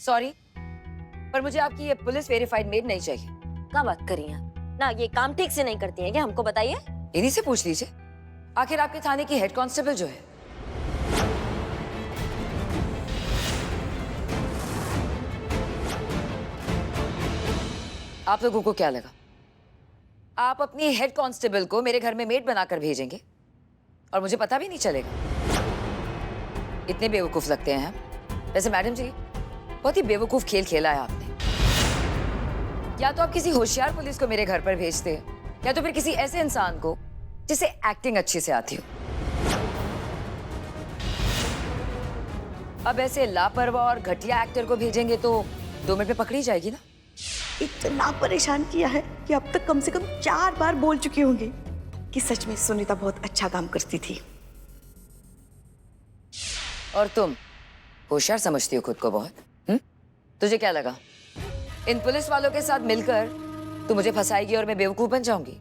Sorry, पर मुझे आपकी ये पुलिस वेरीफाइड मेड नहीं चाहिए। क्या बात कर रही हैं ना, ये काम ठीक से नहीं करती हैं क्या? हमको बताइए। इन्हीं से पूछ लीजिए। आखिर आपके थाने की हेड कांस्टेबल जो है, आप लोगों को क्या लगा आप अपनी हेड कांस्टेबल को मेरे घर में मेड बनाकर भेजेंगे और मुझे पता भी नहीं चलेगा? इतने बेवकूफ लगते हैं हम। वैसे मैडम जी, बहुत ही बेवकूफ खेल खेला है आपने। या तो आप किसी होशियार पुलिस को मेरे घर पर भेजते हैं, या तो फिर किसी ऐसे इंसान को जिसे एक्टिंग अच्छी से आती हो। अब ऐसे लापरवाह और घटिया एक्टर को भेजेंगे तो 2 मिनट में पकड़ी जाएगी ना। इतना परेशान किया है कि अब तक कम से कम 4 बार बोल चुके होंगे कि सच में सुनीता बहुत अच्छा काम करती थी। और तुम होशियार समझती हो खुद को बहुत। तुझे क्या लगा इन पुलिस वालों के साथ मिलकर तू मुझे फंसाएगी और मैं बेवकूफ बन जाऊंगी?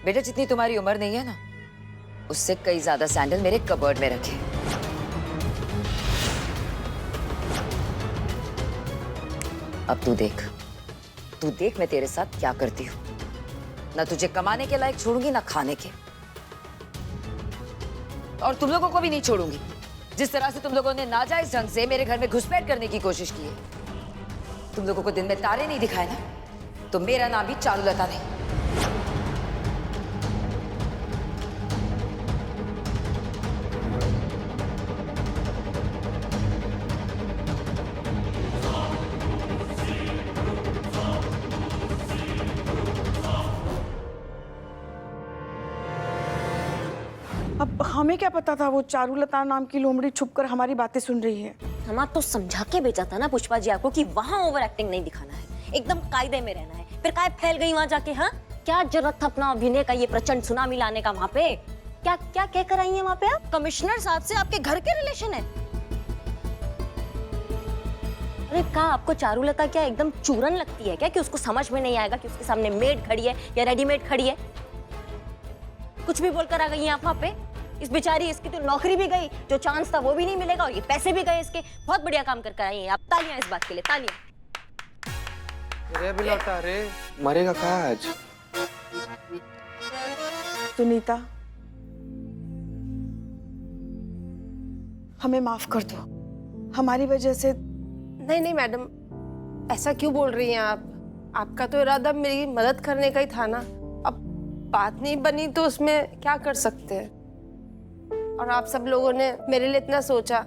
बेटा, जितनी तुम्हारी उम्र नहीं है ना, उससे कई ज्यादा सैंडल मेरे कबर्ड में रखे। अब तू देख मैं तेरे साथ क्या करती हूँ। ना तुझे कमाने के लायक छोड़ूंगी, ना खाने के। और तुम लोगों को भी नहीं छोड़ूंगी। जिस तरह से तुम लोगों ने नाजायज ढंग से मेरे घर में घुसपैठ करने की कोशिश की है। तुम लोगों को दिन में तारे नहीं दिखाए ना, तो मेरा नाम भी चारुलता नहीं। अब हमें क्या पता था वो चारुलता नाम की लोमड़ी छुपकर हमारी बातें सुन रही है। हम तो समझा के भेजा था ना पुष्पा जी आपको कि वहाँ ओवर एक्टिंग नहीं दिखाना है, एकदम कायदे में रहना है। फिर काय फैल गई वहाँ जाके? हाँ, क्या जरूरत था अपना अभिनय का ये प्रचंड सुनामी लाने का? वहाँ पे क्या क्या कह कर आई हैं? वहाँ पे आप कमिश्नर साहब से आपके घर के रिलेशन है? अरे क्या आपको चारुलता क्या एकदम चूरन लगती है क्या कि उसको समझ में नहीं आएगा कि उसके सामने मेड खड़ी है या रेडीमेड खड़ी है? कुछ भी बोलकर आ गई हैं आप वहाँ पे। इस बेचारी, इसकी तो नौकरी भी गई, जो चांस था वो भी नहीं मिलेगा, और ये पैसे भी गए इसके। बहुत बढ़िया काम कर आई हैं आप। तालियां इस बात के लिए, तालियां। अरे भी लौटा रे, मरेगा कहाँ आज? सुनीता, हमें माफ कर दो। हमारी वजह से। नहीं नहीं मैडम, ऐसा क्यों बोल रही हैं आप? आपका तो इरादा मेरी मदद करने का ही था ना। अब बात नहीं बनी तो उसमें क्या कर सकते हैं। और आप सब लोगों ने मेरे लिए इतना सोचा,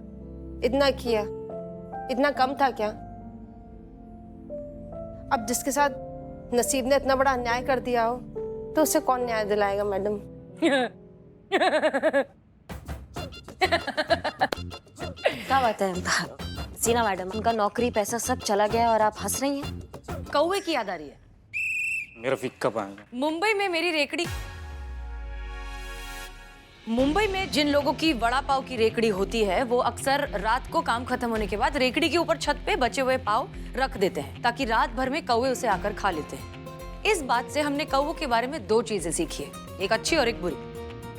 इतना किया, इतना कम था क्या? अब जिसके साथ नसीब ने इतना बड़ा अन्याय कर दिया हो तो उसे कौन न्याय दिलाएगा मैडम? क्या बात है सीना मैडम, उनका नौकरी पैसा सब चला गया और आप हंस रही हैं? कौवे की याद आ रही है। मेरा फिक्का पाएंगे। मुंबई में मेरी रेकड़ी, मुंबई में जिन लोगों की वड़ा पाव की रेकड़ी होती है वो अक्सर रात को काम खत्म होने के बाद रेकड़ी के ऊपर छत पे बचे हुए पाव रख देते हैं ताकि रात भर में कौवे उसे आकर खा लेते हैं। इस बात से हमने कौवों के बारे में 2 चीजें सीखी है, एक अच्छी और एक बुरी।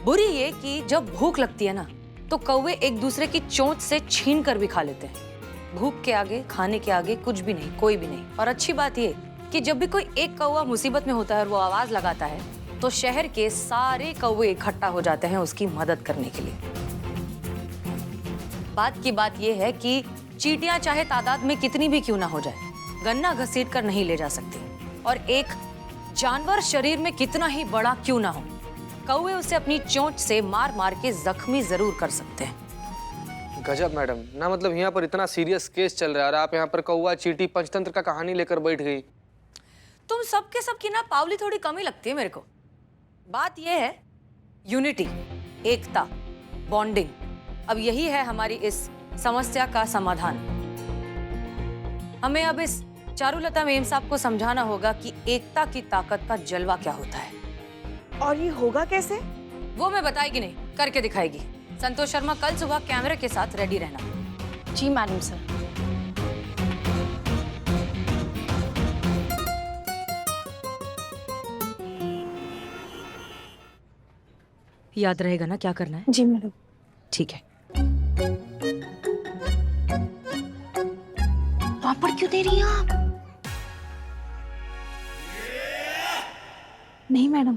बुरी ये कि जब भूख लगती है ना तो कौवे एक दूसरे की चोंच से छीन कर भी खा लेते हैं। भूख के आगे, खाने के आगे कुछ भी नहीं, कोई भी नहीं। और अच्छी बात ये कि जब भी कोई एक कौवा मुसीबत में होता है और वो आवाज लगाता है तो शहर के सारे कौवे इकट्ठा हो जाते हैं उसकी मदद करने के लिए। बात की बात यह है कि चींटियां चाहे तादाद में कितनी भी क्यों ना हो जाए, गन्ना घसीट कर नहीं ले जा सकती। और एक जानवर शरीर में कितना ही बड़ा क्यों ना हो, कौवे उसे अपनी चोंच से मार मार के जख्मी जरूर कर सकते हैं। गजब मैडम ना, मतलब यहाँ पर इतना सीरियस केस चल रहा है और आप यहाँ पर कौवा चींटी पंचतंत्र का कहानी लेकर बैठ गई। तुम सबके सबकी ना पावली थोड़ी कम ही लगती है मेरे को। बात यह है यूनिटी, एकता, बॉन्डिंग। अब यही है हमारी इस समस्या का समाधान। हमें अब इस चारुलता मेम साहब को समझाना होगा कि एकता की ताकत का जलवा क्या होता है। और ये होगा कैसे? वो मैं बताएगी नहीं, करके दिखाएगी। संतोष शर्मा, कल सुबह कैमरे के साथ रेडी रहना। जी मैडम सर। याद रहेगा ना क्या करना है? जी मैडम। ठीक है। दे रही हैं आप? नहीं मैडम,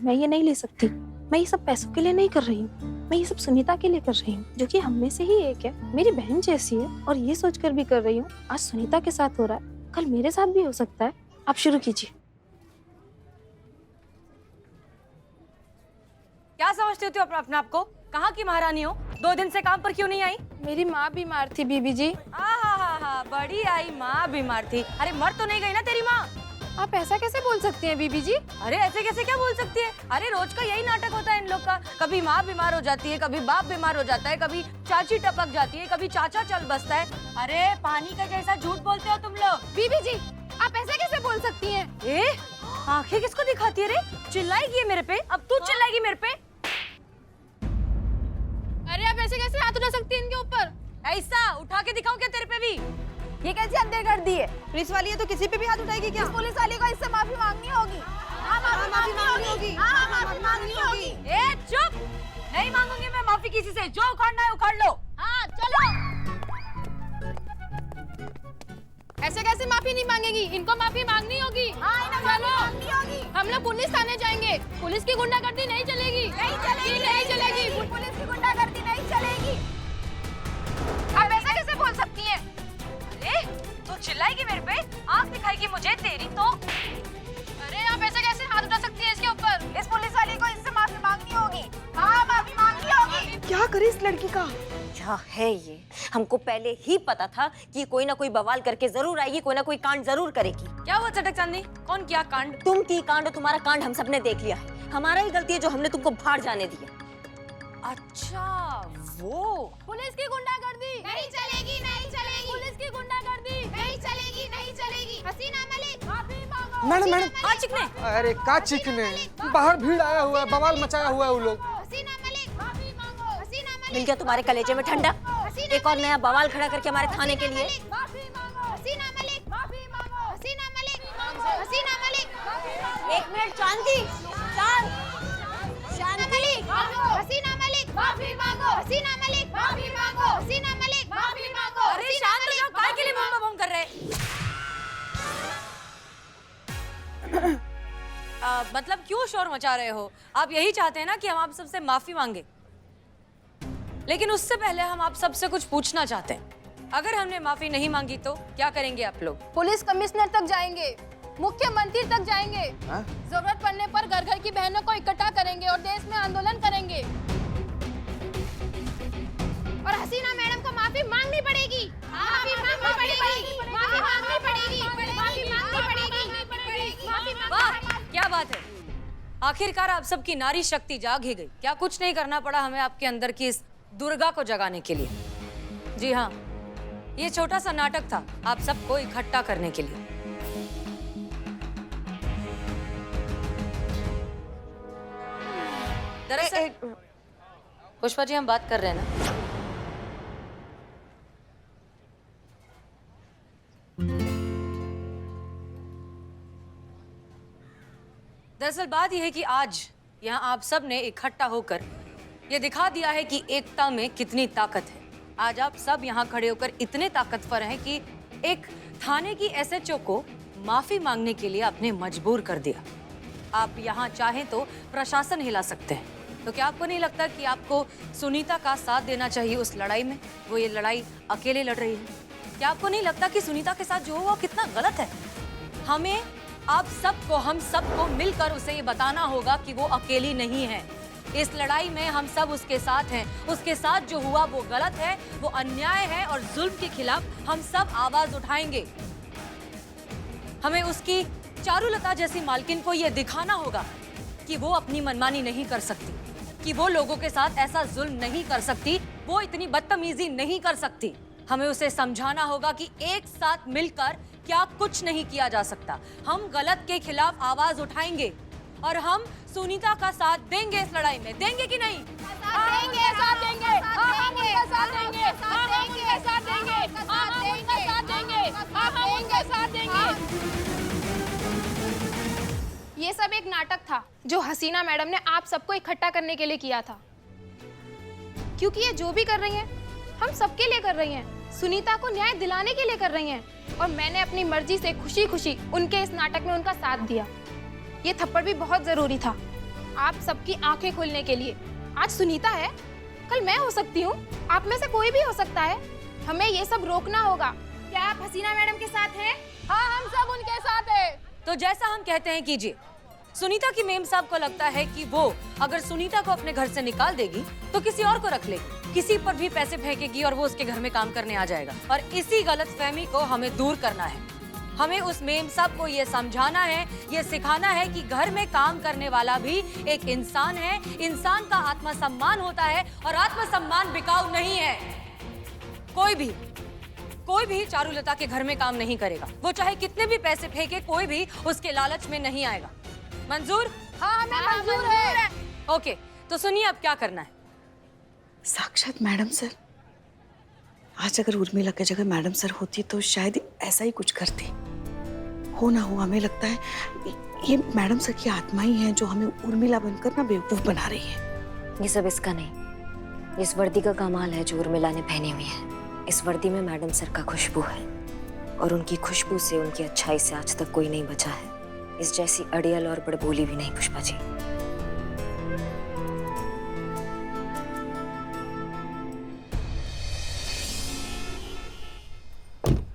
मैं ये नहीं ले सकती। मैं ये सब पैसों के लिए नहीं कर रही हूँ, मैं ये सब सुनीता के लिए कर रही हूँ, जो कि हम में से ही एक है, मेरी बहन जैसी है। और ये सोचकर भी कर रही हूँ, आज सुनीता के साथ हो रहा है, कल मेरे साथ भी हो सकता है। आप शुरू कीजिए। क्या समझते हो अपने आप को? कहाँ की महारानी हो? 2 दिन से काम पर क्यों नहीं आई? मेरी माँ बीमार थी बीबी जी। हा, बड़ी आई माँ बीमार थी। अरे मर तो नहीं गई ना तेरी माँ? आप ऐसा कैसे बोल सकती हैं बीबी जी? अरे ऐसे कैसे क्या बोल सकती है? अरे रोज का यही नाटक होता है इन लोग का। कभी माँ बीमार हो जाती है, कभी बाप बीमार हो जाता है, कभी चाची टपक जाती है, कभी चाचा चल बसता है। अरे पानी का जैसा झूठ बोलते हो तुम लोग। बीबी जी आप ऐसा कैसे बोल सकती हैं? आंखें किसको दिखाती है रे? चिल्लाएगी ये मेरे पे? अब तू चिल्लाएगी मेरे पे? अरे आप ऐसे कैसे हाथ उठा सकती हैं इनके ऊपर? ऐसा उठा के दिखाऊं क्या तेरे पे भी? ये कैसे अंदर कर दी है? पुलिस वाली है तो किसी पे भी हाथ उठाएगी क्या? पुलिस वाली को इससे माफी मांगनी होगी। हाँ माफी मांगनी होगी। हाँ माफी मांगनी होगी। ए चुप! नहीं मांगूंगी मैं माफी किसी से। जो उखाड़ना है उखाड़ लो। हाँ चलो। ऐसे कैसे माफी नहीं मांगेगी? इनको माफी मांगनी होगी। हाँ इन्हें माफी मांगनी होगी। हम लोग पुलिस थाने जाएंगे। पुलिस की गुंडागर्दी नहीं चलेगी। नहीं चलेगी, नहीं चलेगी। पुलिस की गुंडागर्दी नहीं चलेगी। आप ऐसा कैसे बोल सकती हैं? अरे तू चिल्लाएगी मेरे पे? आंख दिखाएगी मुझे तेरी तो? अरे आप ऐसे कैसे हाथ उठा सकती हैं इसके ऊपर? इस पुलिस वाली को इससे माफी मांगनी होगी। हाँ माफी मांगनी होगी। क्या करे इस लड़की का? क्या है ये? हमको पहले ही पता था कि कोई ना कोई बवाल करके जरूर आएगी, कोई ना कोई कांड जरूर करेगी। क्या हुआ चटक चांदनी? कौन किया कांड? तुम की कांड और तुम्हारा कांड हम सबने देख लिया है। हमारा ही गलती है जो हमने तुमको बाहर जाने दिया। अच्छा वो पुलिस की गुंडागर्दी नहीं चलेगी, नहीं चलेगी। पुलिस की गुंडागर्दी नहीं चलेगी, नहीं चलेगी। हसीना मलिक माफी मांगो। मैडम हाँ चिकने। अरे का चिकने, बाहर भीड़ आया हुआ है, बवाल मचाया हुआ है वो लोग। हसीना मलिक माफी मांगो। हसीना मलिक मिल गया तुम्हारे कलेजे में ठंडक? एक और नया बवाल खड़ा करके हमारे थाने के लिए। माफी मांगो। हसीना मलिक माफी मांगो। हसीना मलिक हसीना मलिक। 1 मिनट शांति। शांत। हसीना मलिक हसीना मलिक माफी मांगो। हसीना मलिक माफी मांगो। हसीना मलिक माफी मांगो। अरे शांत हो जाओ, काय के लिए बम बम कर रहे? मतलब क्यों शोर मचा रहे हो? आप यही चाहते हैं ना कि हम आप सबसे माफी मांगे, लेकिन उससे पहले हम आप सबसे कुछ पूछना चाहते हैं। अगर हमने माफी नहीं मांगी तो क्या करेंगे आप लोग? पुलिस कमिश्नर तक जाएंगे, मुख्यमंत्री तक जाएंगे। जरूरत पड़ने पर घर घर की बहनों को इकट्ठा करेंगे और देश में आंदोलन करेंगे। और हसीना मैडम को माफी मांगनी पड़ेगी। माफी मांगनी पड़ेगी। माफी मांगनी पड़ेगी। माफी मांगनी पड़ेगी। माफी वाह क्या बात है! आखिरकार आप सबकी नारी शक्ति जाग ही गई। क्या कुछ नहीं करना पड़ा हमें आपके अंदर की इस दुर्गा को जगाने के लिए? जी हाँ, ये छोटा सा नाटक था आप सबको इकट्ठा करने के लिए। दरअसल पुष्पा जी हम बात कर रहे हैं ना। दरअसल बात यह है कि आज यहाँ आप सब ने इकट्ठा होकर ये दिखा दिया है कि एकता में कितनी ताकत है। आज आप सब यहाँ खड़े होकर इतने ताकतवर हैं कि एक थाने की एसएचओ को माफी मांगने के लिए आपने मजबूर कर दिया। आप यहाँ चाहें तो प्रशासन हिला सकते हैं। तो क्या आपको नहीं लगता कि आपको सुनीता का साथ देना चाहिए उस लड़ाई में? वो ये लड़ाई अकेले लड़ रही है। क्या आपको नहीं लगता कि सुनीता के साथ जो हुआ कितना गलत है? हमें आप सबको, हम सबको मिलकर उसे ये बताना होगा कि वो अकेली नहीं है। इस लड़ाई में हम सब उसके साथ हैं। उसके साथ जो हुआ वो गलत है, वो अन्याय है और जुल्म के खिलाफ हम सब आवाज उठाएंगे। हमें उसकी चारुलता जैसी मालकिन को ये दिखाना होगा कि वो अपनी मनमानी नहीं कर सकती, कि वो लोगों के साथ ऐसा जुल्म नहीं कर सकती, वो इतनी बदतमीजी नहीं कर सकती। हमें उसे समझाना होगा कि एक साथ मिलकर क्या कुछ नहीं किया जा सकता। हम गलत के खिलाफ आवाज उठाएंगे और हम सुनीता का साथ देंगे इस लड़ाई में। देंगे कि नहीं? देंगे, साथ देंगे, हम उनका साथ देंगे, हम उनका साथ देंगे, हम उनका साथ देंगे, हम उनका साथ देंगे। ये सब एक नाटक था जो हसीना मैडम ने आप सबको इकट्ठा करने के लिए किया था, क्योंकि ये जो भी कर रही हैं हम सबके लिए कर रही हैं, सुनीता को न्याय दिलाने के लिए कर रही हैं और मैंने अपनी मर्जी से खुशी खुशी उनके इस नाटक में उनका साथ दिया। ये थप्पड़ भी बहुत जरूरी था आप सबकी आंखें खोलने के लिए। आज सुनीता है, कल मैं हो सकती हूँ, आप में से कोई भी हो सकता है। हमें ये सब रोकना होगा। क्या आप हसीना मैडम के साथ हैं? हाँ, हम सब उनके साथ हैं। तो जैसा हम कहते हैं कीजिए। सुनीता की मेम साहब को लगता है कि वो अगर सुनीता को अपने घर से निकाल देगी तो किसी और को रख लेगी, किसी पर भी पैसे फेंकेगी और वो उसके घर में काम करने आ जाएगा। और इसी गलतफहमी को हमें दूर करना है। हमें उस मेम साहब को ये समझाना है, ये सिखाना है कि घर में काम करने वाला भी एक इंसान है, इंसान का आत्मसम्मान होता है और आत्मसम्मान बिकाऊ नहीं है। कोई भी चारुलता के घर में काम नहीं करेगा, वो चाहे कितने भी पैसे फेंके, कोई भी उसके लालच में नहीं आएगा। मंजूर? हाँ, हमें मंजूर है। ओके, तो सुनिए अब क्या करना है। साक्षात मैडम सर, आज अगर उर्मिला की जगह मैडम सर होती तो शायद ऐसा ही कुछ करती। हो ना हो, हमें लगता है ये मैडम सर की आत्मा ही है जो हमें उर्मिला बनकर ना बेवकूफ बना रही है। ये सब इसका नहीं, इस वर्दी का कमाल है जो उर्मिला ने पहनी हुई है। इस वर्दी में मैडम सर का खुशबू है और उनकी खुशबू से, उनकी अच्छाई से आज तक कोई नहीं बचा है। इस जैसी अड़ियल और बड़बोली भी नहीं पुष्पा जी।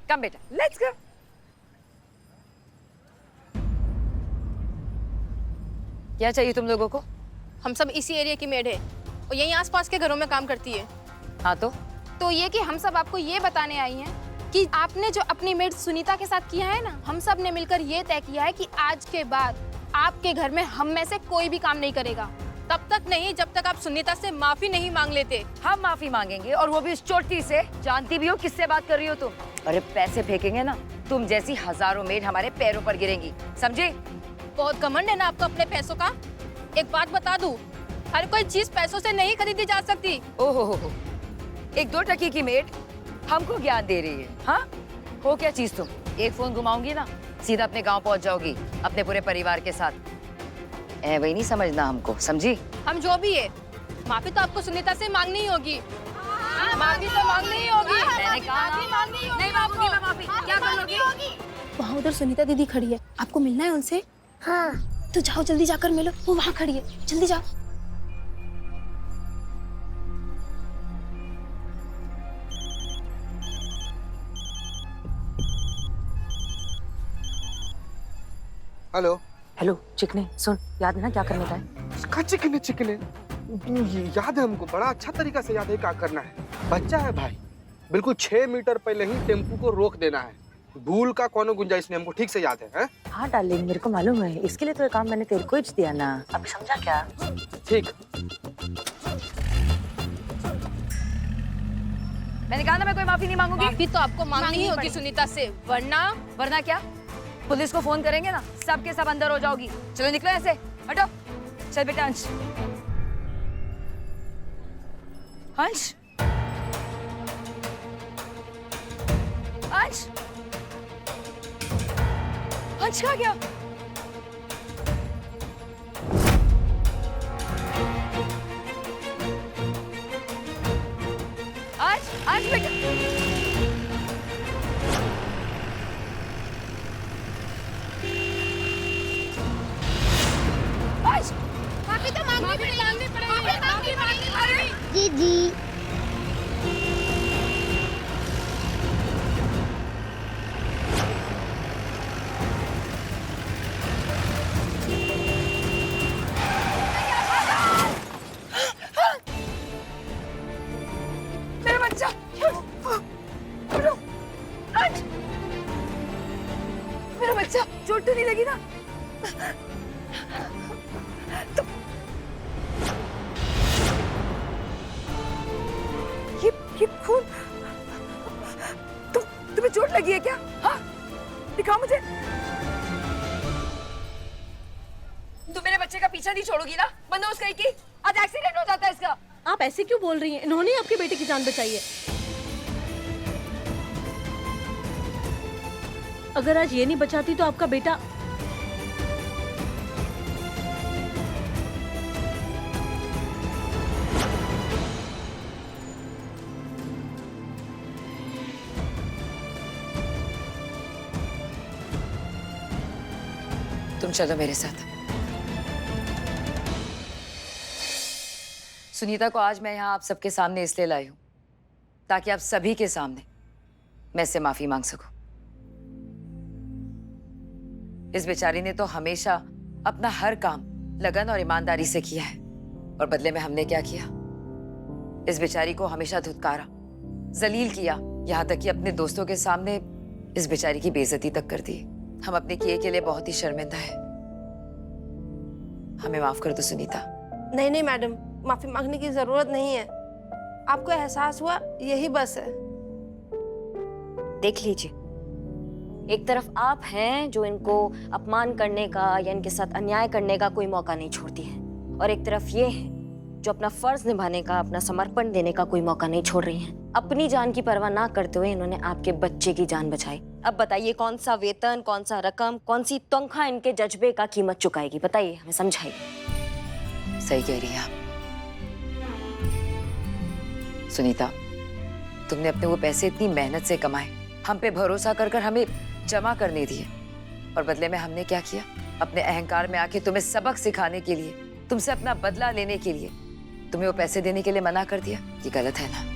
कम बेटा, लेट्स गो। क्या चाहिए तुम लोगों को? हम सब इसी एरिया की मेड है और यहीं आसपास के घरों में काम करती है। हाँ तो ये कि हम सब आपको ये बताने आई हैं कि आपने जो अपनी मेड सुनीता के साथ किया है ना, हम सब ने मिलकर ये तय किया है कि आज के बाद आपके घर में हम में से कोई भी काम नहीं करेगा। तब तक नहीं जब तक आप सुनीता से माफी नहीं मांग लेते। हम माफी मांगेंगे, और वो भी उस चोटी से। जानती भी हो किससे बात कर रही हो तुम? अरे पैसे फेंकेंगे ना, तुम जैसी हजारों मेड हमारे पैरों पर गिरेंगी, समझे? बहुत घमंड है ना आपको अपने पैसों का। एक बात बता दूं, हर कोई चीज पैसों से नहीं खरीदी जा सकती। ओहो हो, एक 2 टकी की मेड हमको ज्ञान दे रही है। हाँ, हो क्या चीज तुम? एक फोन घुमाऊंगी ना, सीधा अपने गांव पहुंच जाओगी अपने पूरे परिवार के साथ। वही नहीं समझना हमको, समझी? हम जो भी है, माफी तो आपको सुनीता से मांगनी ही होगी। माफी तो मांगनी ही होगी। मैंने कहा ना, नहीं मांगूंगी मैं माफी। क्या करोगी? वहाँ उधर सुनीता दीदी खड़ी है, आपको मिलना है उनसे? हाँ। तो जाओ, जल्दी जाकर मिलो, वो वहाँ खड़ी है, जल्दी जाओ। हेलो। हेलो चिकने, सुन, याद है ना क्या करने का है? का चिकने चिकने याद है हमको, बड़ा अच्छा तरीका से याद है क्या करना है। बच्चा है भाई, बिल्कुल 6 मीटर पहले ही टेम्पू को रोक देना है। भूल का कोनो गुंजाइश नहीं, हमको ठीक से याद है। हाँ डार्लिंग, मेरे को मालूम है, इसके लिए तो ये काम मैंने तेरे को ही दिया ना। अब समझा क्या? ठीक। मैंने कहा ना मैं कोई माफी नहीं मांगूंगी। माफी तो आपको मांगनी ही होगी सुनीता से, वरना क्या? पुलिस को फोन करेंगे ना, सबके सब अंदर हो जाओगी। चलो निकलो ऐसे, हटो। चल बेटा अंश। अंश, अंश, अंश कहाँ गया? अंश, अंश बेटा। माफी तो मांगनी पड़ेगी। दीदी मेरा बच्चा, उठो। अंश, मेरा बच्चा, चोट तो नहीं लगी ना? ये खून, तुम्हें चोट लगी है क्या? हाँ, दिखाओ मुझे। तुम मेरे बच्चे का पीछा नहीं छोड़ोगी ना? बंदोबस्त कहीं की, आज एक्सीडेंट हो जाता है इसका। आप ऐसे क्यों बोल रही हैं? इन्होंने आपके बेटे की जान बचाई है। अगर आज ये नहीं बचाती तो आपका बेटा तुम चलो मेरे साथ। सुनीता को आज मैं यहाँ आप सबके सामने इसलिए लाई हूँ ताकि आप सभी के सामने मैं इससे माफी मांग सकूं। इस बेचारी ने तो हमेशा अपना हर काम लगन और ईमानदारी से किया है, और बदले में हमने क्या किया? इस बेचारी को हमेशा धुतकारा, जलील किया, यहाँ तक कि अपने दोस्तों के सामने इस बेचारी की बेइज्जती तक कर दी। हम अपने किए के लिए बहुत ही शर्मिंदा है। हमें माफ कर दो सुनीता। नहीं नहीं मैडम, माफी मांगने की जरूरत नहीं है। आपको एहसास हुआ, यही बस है। देख लीजिए, एक तरफ आप हैं जो इनको अपमान करने का या इनके साथ अन्याय करने का कोई मौका नहीं छोड़ती है, और एक तरफ ये है जो अपना फर्ज निभाने का, अपना समर्पण देने का कोई मौका नहीं छोड़ रही हैं। अपनी जान की परवाह ना करते हुए इन्होंने आपके बच्चे की जान बचाई। अब बताइए कौन सा वेतन, कौन सा रकम, कौन सी तनख्वाह इनके जज्बे का कीमत चुकाएगी? बताइए, हमें समझाइए। सही कह रही हैं आप। सुनीता, तुमने अपने वो पैसे इतनी मेहनत से कमाए, हम पे भरोसा कर कर हमें जमा करने दिए, और बदले में हमने क्या किया? अपने अहंकार में आके तुम्हें सबक सिखाने के लिए, तुमसे अपना बदला लेने के लिए तुम्हें वो पैसे देने के लिए मना कर दिया। ये गलत है ना?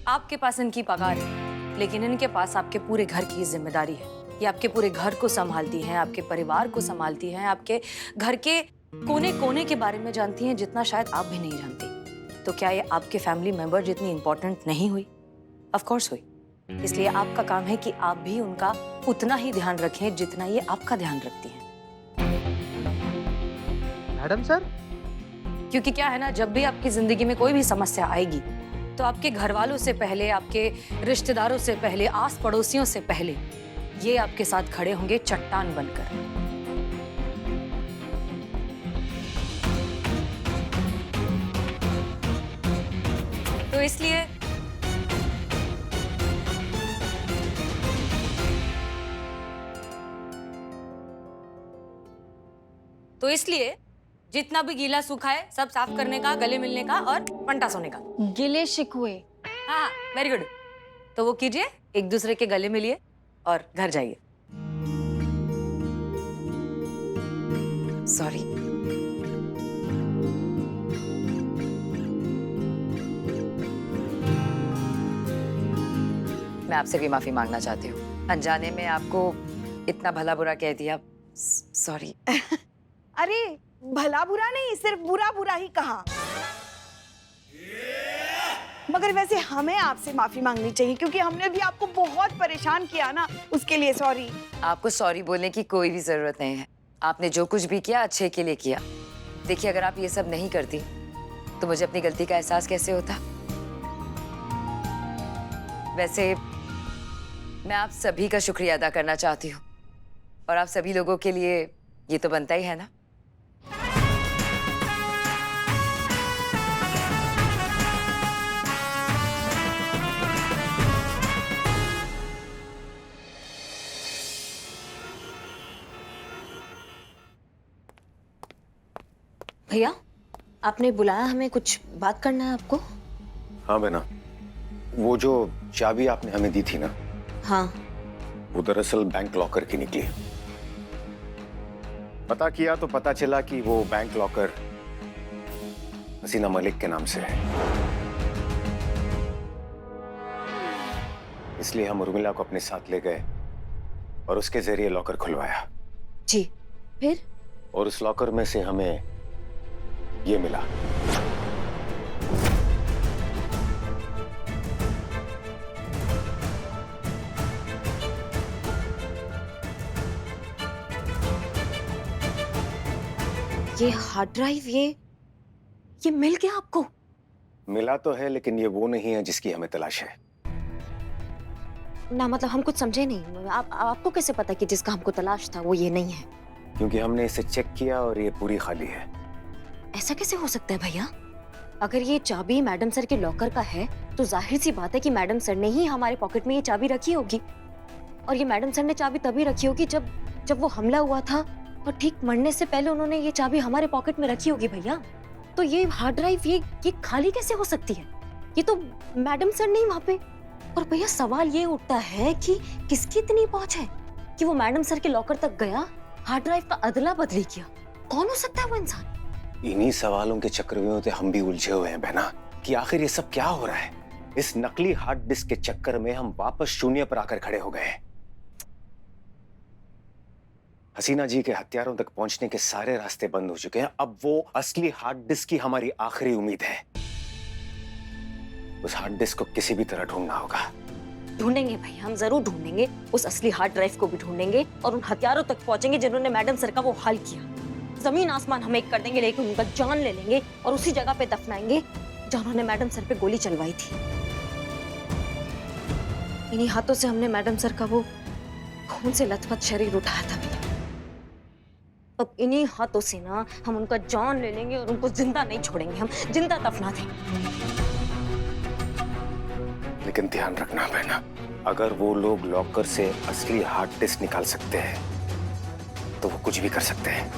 आपके पास इनकी पगार है, लेकिन इनके पास आपके पूरे घर की जिम्मेदारी है। ये आपके पूरे घर को संभालती हैं, आपके परिवार को संभालती हैं, आपके घर के कोने कोने के बारे में जानती हैं जितना शायद आप भी नहीं जानती। तो क्या ये आपके फैमिली मेंबर जितनी इंपॉर्टेंट नहीं हुई? ऑफ कोर्स हुई। इसलिए आपका काम है कि आप भी उनका उतना ही ध्यान रखें जितना ये आपका ध्यान रखती हैं। मैडम सर, क्योंकि क्या है ना, जब भी आपकी जिंदगी में कोई भी समस्या आएगी तो आपके घर वालों से पहले, आपके रिश्तेदारों से पहले, आस पड़ोसियों से पहले ये आपके साथ खड़े होंगे चट्टान बनकर। तो इसलिए जितना भी गीला सूखा है सब साफ करने का, गले मिलने का और पंटा सोने का। गिले शिकवे। हाँ, वेरी गुड। तो वो कीजिए, एक दूसरे के गले मिलिए और घर जाइए। सॉरी। मैं आपसे भी माफी मांगना चाहती हूँ। अनजाने में आपको इतना भला बुरा कह दिया। सॉरी। अरे भला बुरा नहीं, सिर्फ बुरा बुरा ही कहा। मगर वैसे हमें आपसे माफी मांगनी चाहिए क्योंकि हमने भी आपको बहुत परेशान किया ना, उसके लिए सॉरी। आपको सॉरी बोलने की कोई भी जरूरत नहीं है। आपने जो कुछ भी किया अच्छे के लिए किया। देखिए, अगर आप ये सब नहीं करती तो मुझे अपनी गलती का एहसास कैसे होता? वैसे मैं आप सभी का शुक्रिया अदा करना चाहती हूँ, और आप सभी लोगों के लिए ये तो बनता ही है ना। भैया, आपने बुलाया हमें, कुछ बात करना है आपको? हाँ बहना, वो जो चाबी आपने हमें दी थी ना, हाँ, वो दरअसल बैंक लॉकर की निकली। पता किया तो पता चला कि वो बैंक लॉकर हसीना मलिक के नाम से है। इसलिए हम उर्मिला को अपने साथ ले गए और उसके जरिए लॉकर खुलवाया। जी, फिर? और उस लॉकर में से हमें ये मिला। ये हार्ड ड्राइव, ये मिल गया आपको? मिला तो है, लेकिन ये वो नहीं है जिसकी हमें तलाश है। ना मतलब हम कुछ समझे नहीं। आपको कैसे पता कि जिसका हमको तलाश था वो ये नहीं है? क्योंकि हमने इसे चेक किया और ये पूरी खाली है। ऐसा कैसे हो सकता है भैया? अगर ये चाबी मैडम सर के लॉकर का है तो जाहिर सी बात है कि मैडम सर ने ही हमारे पॉकेट में ये चाबी रखी होगी, और ये मैडम सर ने चाबी तभी रखी होगी जब वो हमला हुआ था और ठीक मरने से पहले उन्होंने ये चाबी हमारे पॉकेट में रखी होगी भैया। तो ये हार्ड ड्राइव ये खाली कैसे हो सकती है? ये तो मैडम सर नहीं वहां पे। और भैया, सवाल ये उठता है कि किसकी इतनी पहुंच है? कि वो मैडम सर के लॉकर तक गया, हार्ड ड्राइव का अदला बदली किया? कौन हो सकता है वो इंसान? इन्हीं सवालों के चक्रव्यूह में हम भी उलझे हुए हैं बहना, कि आखिर ये सब क्या हो रहा है। इस नकली हार्ड डिस्क के चक्कर में हम वापस शून्य पर आकर खड़े हो गए हैं। हसीना जी के हथियारों तक पहुंचने के सारे रास्ते बंद हो चुके हैं। अब वो असली हार्ड डिस्क की हमारी आखिरी उम्मीद है। उस हार्ड डिस्क को किसी भी तरह ढूंढना होगा। ढूंढेंगे भाई, हम जरूर ढूंढेंगे। उस असली हार्ड ड्राइव को भी ढूंढेंगे और उन हथियारों तक पहुंचेंगे जिन्होंने मैडम सर का वो हाल किया। जमीन आसमान हम एक कर देंगे, लेकिन उनका जान ले लेंगे और उसी जगह पे दफनाएंगे जहां उन्होंने मैडम सर पे गोली चलवाई थी। इन्हीं हाथों से हमने मैडम सर का वो खून से लथपथ शरीर उठाया था भैया। अब इन्हीं हाथों से ना हम उनका जान ले लेंगे और उनको जिंदा नहीं छोड़ेंगे, हम जिंदा दफना देंगे। लेकिन ध्यान रखना बहना, अगर वो लोग लॉकर से असली हार्ड डिस्क निकाल सकते हैं तो वो कुछ भी कर सकते हैं।